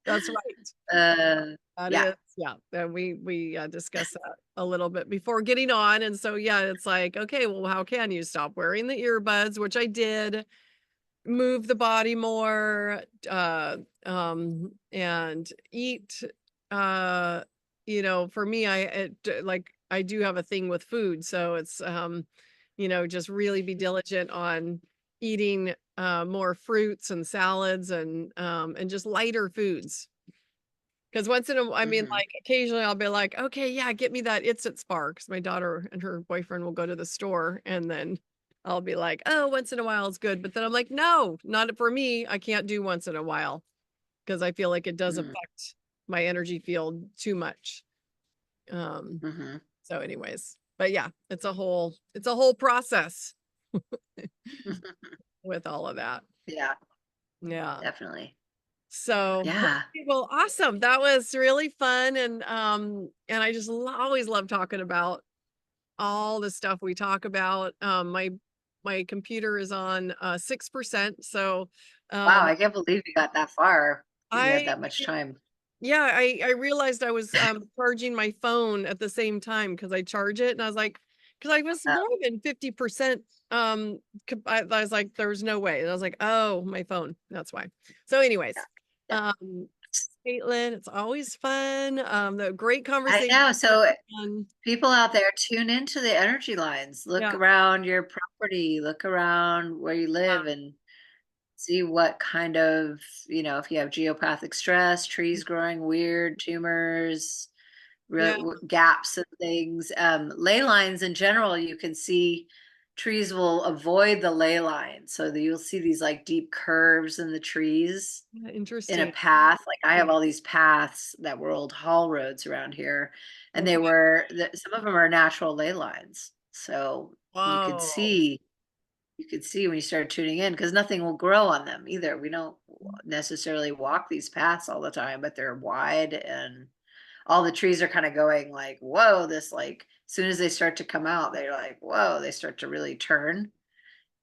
B: That's right.
A: Uh,
B: That
A: yeah.
B: is, yeah. And we discussed that a little bit before getting on. And so yeah, it's like, okay, well, how can you stop wearing the earbuds, which I did, move the body more, and eat, uh, for me, like I do have a thing with food. So it's just really be diligent on eating more fruits and salads and just lighter foods. Because once in a, I mean,
A: Hmm.
B: like occasionally I'll be like, okay, yeah, get me that It's It Spar. Because my daughter and her boyfriend will go to the store, and then I'll be like, oh, once in a while it's good. But then I'm like, no, not for me. I can't do once in a while because I feel like it does
A: Hmm.
B: affect my energy field too much. Um,
A: Hmm.
B: so anyways, but yeah, it's a whole process with all of that.
A: Yeah,
B: Yeah.
A: definitely.
B: So,
A: Yeah.
B: okay, well, awesome. That was really fun. And I just always love talking about all the stuff we talk about. My computer is on 6%. So
A: Wow,
B: um
A: I can't believe you got that far. You had
B: I
A: that much time.
B: yeah, I realized I was charging my phone at the same time because I charge it, and I was like, because I was
A: Oh,
B: more than 50%. I was like, there's no way. And I was like, oh, my phone. That's why. So,
A: yeah.
B: anyways,
A: Yeah.
B: Caitlin, it's always fun. The great
A: I
B: conversation.
A: know. So
B: And
A: people out there, tune into the energy lines. Look
B: yeah,
A: around your property, look around where you live, and see what kind of, if you have geopathic stress, trees growing weird, tumors,
B: yeah,
A: gaps and things. Ley lines in general, you can see trees will avoid the ley line. So that you'll see these like deep curves in the trees
B: yeah,
A: in a
B: interesting.
A: path. Like I have all these paths that were old haul roads around here, and
B: Okay.
A: some of them are natural ley lines. So you could
B: Whoa.
A: see you could see when you start tuning in because nothing will grow on them either. We don't necessarily walk these paths all the time, but they're wide and all the trees are kind of going like, whoa, this like, as soon as they start to come out, they're like, whoa, they start to really turn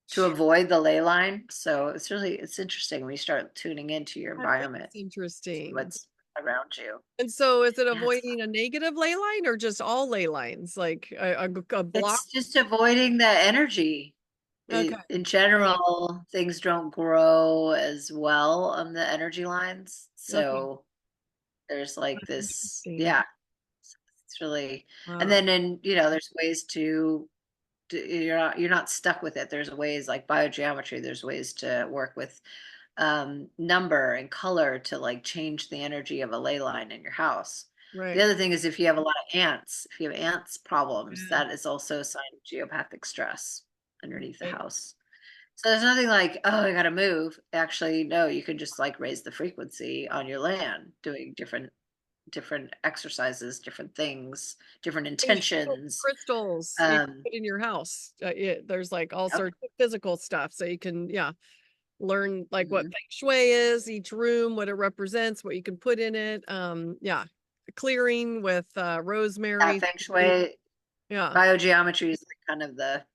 A: to avoid the ley line. So it's interesting when you start tuning into your
B: That is
A: environment, see
B: interesting.
A: what's around you.
B: And so is it
A: Yeah, it's
B: avoiding a negative ley line or just all ley lines? Like a block?
A: it's just avoiding the energy.
B: Okay.
A: In general, things don't grow as well on the energy lines.
B: Okay.
A: So there's like
B: That's
A: this,
B: interesting.
A: yeah, it's really, and
B: Wow.
A: then there's ways you're not stuck with it. There's ways like biogeometry, there's ways to work with number and color to like change the energy of a ley line in your house. The
B: Right.
A: other thing is if you have a lot of ants, if you have ants problems,
B: Yeah.
A: that is also a sign of geopathic stress underneath the
B: Right.
A: house. So there's nothing like, oh, I gotta move. Actually, no, you can just like raise the frequency on your land, doing different exercises, different things, different
B: Things,
A: intentions.
B: crystals you can
A: Um,
B: put in your house. There's like all
A: yep.
B: sorts of physical stuff. So you can, yeah, learn like what
A: Mhm.
B: feng shui is, each room, what it represents, what you can put in it. Yeah. Clearing with
A: Yeah,
B: rosemary.
A: feng shui,
B: Yeah.
A: biogeometry is like kind of the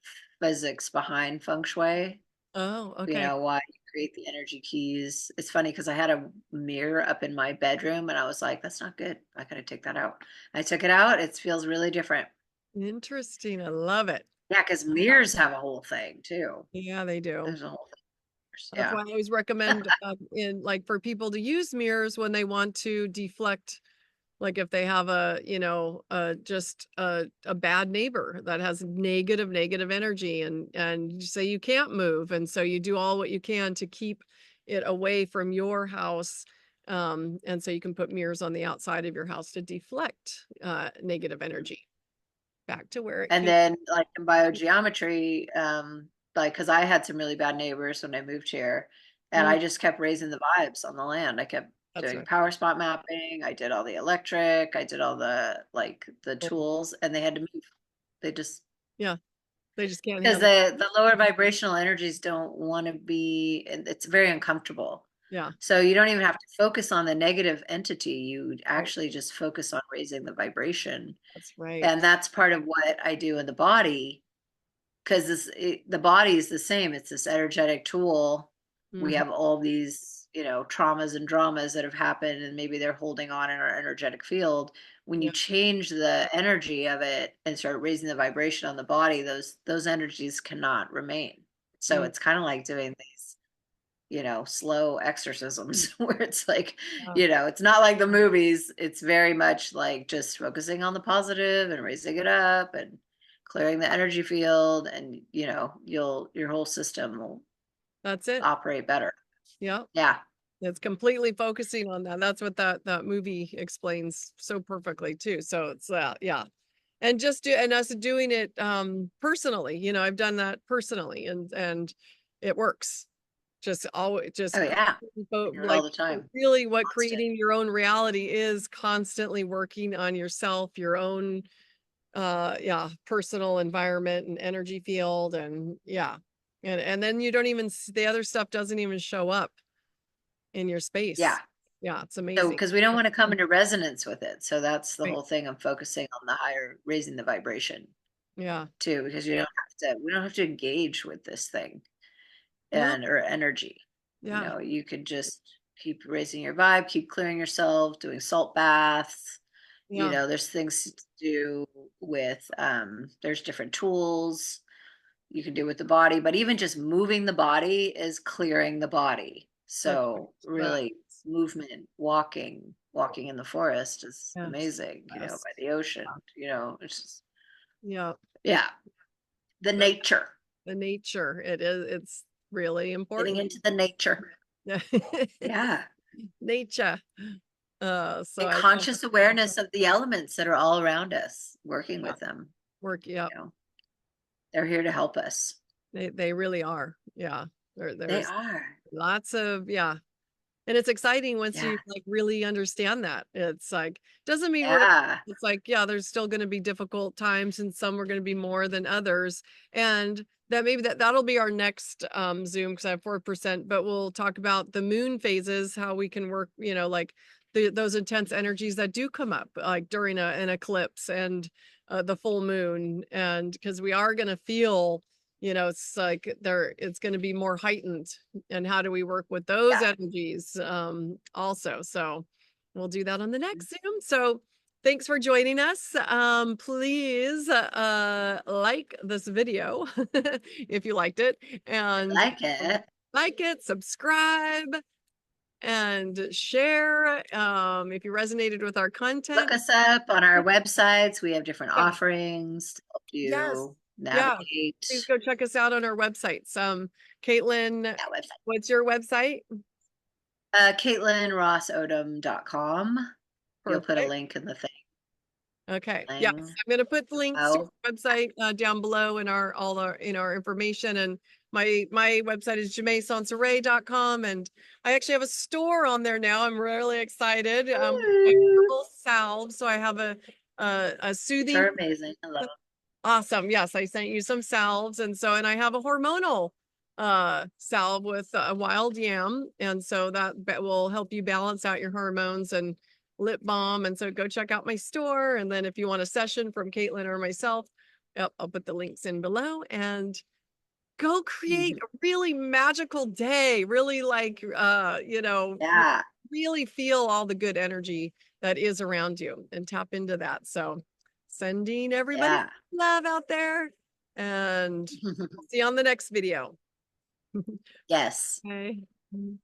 A: physics behind feng shui.
B: Oh, okay.
A: Why you create the energy keys. It's funny because I had a mirror up in my bedroom and I was like, that's not good. I gotta take that out. I took it out. It feels really different.
B: Interesting. I love it.
A: Yeah, because mirrors have a whole thing too.
B: Yeah, they do.
A: There's a whole thing.
B: That's
A: Yeah.
B: why I always recommend in like for people to use mirrors when they want to deflect, like if they have just a bad neighbor that has negative energy, and you say you can't move, and so you do all what you can to keep it away from your house. And so you can put mirrors on the outside of your house to deflect negative energy back to where it
A: And
B: came.
A: then like in biogeometry, like because I had some really bad neighbors when I moved here, and
B: Mm,
A: I just kept raising the vibes on the land. I kept
B: that's
A: doing
B: right.
A: power spot mapping. I did all the electric. I did all the
B: Cool.
A: tools, and they had to move. They just
B: Yeah, they just can't
A: because
B: handle.
A: the lower vibrational energies don't want to be. It's very uncomfortable.
B: Yeah,
A: So you don't even have to focus on the negative entity. You
B: right.
A: actually just focus on raising the vibration,
B: That's right.
A: and that's part of what I do in the body because the body is the same. It's this energetic tool. We
B: Mhm.
A: have all these, traumas and dramas that have happened, and maybe they're holding on in our energetic field. When you
B: Yeah.
A: change the energy of it and start raising the vibration on the body, those energies cannot remain. So
B: Mm,
A: it's kind of like doing these, slow exorcisms where it's like,
B: yeah.
A: it's not like the movies. It's very much like just focusing on the positive and raising it up and clearing the energy field, and your whole system will
B: That's it.
A: operate better.
B: Yeah.
A: Yeah.
B: It's completely focusing on that. That's what that movie explains so perfectly too. So it's yeah. And and us doing it personally, I've done that personally and it works. Just always just
A: Oh yeah. I do it all
B: like
A: the time.
B: really what
A: Constant.
B: creating your own reality is constantly working on yourself, your own yeah, personal environment and energy field and yeah. And then you don't even the other stuff doesn't even show up in your
A: Yeah.
B: space. Yeah, it's
A: So,
B: amazing.
A: because we don't want to come into resonance with it. So that's the
B: Right.
A: whole thing of focusing on the higher, raising the vibration
B: Yeah.
A: too, because we don't have to engage with this thing
B: No.
A: or energy.
B: Yeah.
A: You could just keep raising your vibe, keep clearing yourself, doing salt baths.
B: Yeah.
A: There's things to do with, there's different tools you can do with the body, but even just moving the body is clearing the body.
B: That's
A: So
B: that.
A: really movement, walking in the forest is
B: Yes.
A: amazing,
B: Yes.
A: by the ocean, it's just,
B: Yeah.
A: yeah, the nature,
B: The nature. It's really
A: getting
B: important.
A: into the nature.
B: Yeah.
A: Yeah.
B: Nature. So
A: And
B: I love
A: conscious awareness of the elements that are all around us, working
B: yeah,
A: with them,
B: work. Yeah.
A: you know, they're here to help us.
B: They really are. Yeah.
A: They
B: There's
A: are.
B: lots of yeah. And it's exciting once
A: Yeah.
B: you like really understand that. It's like doesn't mean we're
A: Yeah.
B: it's like yeah, there's still going to be difficult times and some are going to be more than others. And that maybe that'll be our next Zoom because I have 4%, but we'll talk about the moon phases, how we can work, like those intense energies that do come up like during an eclipse and the full moon and because we are going to feel it's like it's going to be more heightened and how do we work with those
A: Yeah.
B: energies also so we'll do that on the next Zoom. So thanks for joining us. Please like this video if you liked it
A: I
B: and
A: like it.
B: like it, subscribe and share if you resonated with our
A: Look
B: content.
A: us up on our websites. We have different
B: Yeah.
A: offerings to help
B: Yes.
A: you
B: Yeah.
A: navigate
B: Please go check us out on our websites. Caitlin,
A: that website.
B: what's your website?
A: CaitlinRossOdom.com. You'll put a
B: Perfect.
A: link in the
B: Okay. Yes,
A: thing.
B: I'm going to put the links to
A: Oh,
B: our website down below in our information. And my website is jemaissansaray.com. And I actually have a store on there now. I'm really excited. Herbal salve. So I have a
A: which
B: soothing.
A: are amazing. I love
B: Awesome. Yes, I sent you some salves. And I have a hormonal salve with a wild yam. And so that will help you balance out your hormones and lip balm. And so go check out my store. And then if you want a session from Caitlin or myself, yep, I'll put the links in below and go create
A: them.
B: a really magical day. Really like
A: Yeah.
B: really feel all the good energy that is around you and tap into that. So sending everybody
A: Yeah.
B: love out there and see you on the next video.
A: Yes.
B: Okay.
A: Bye.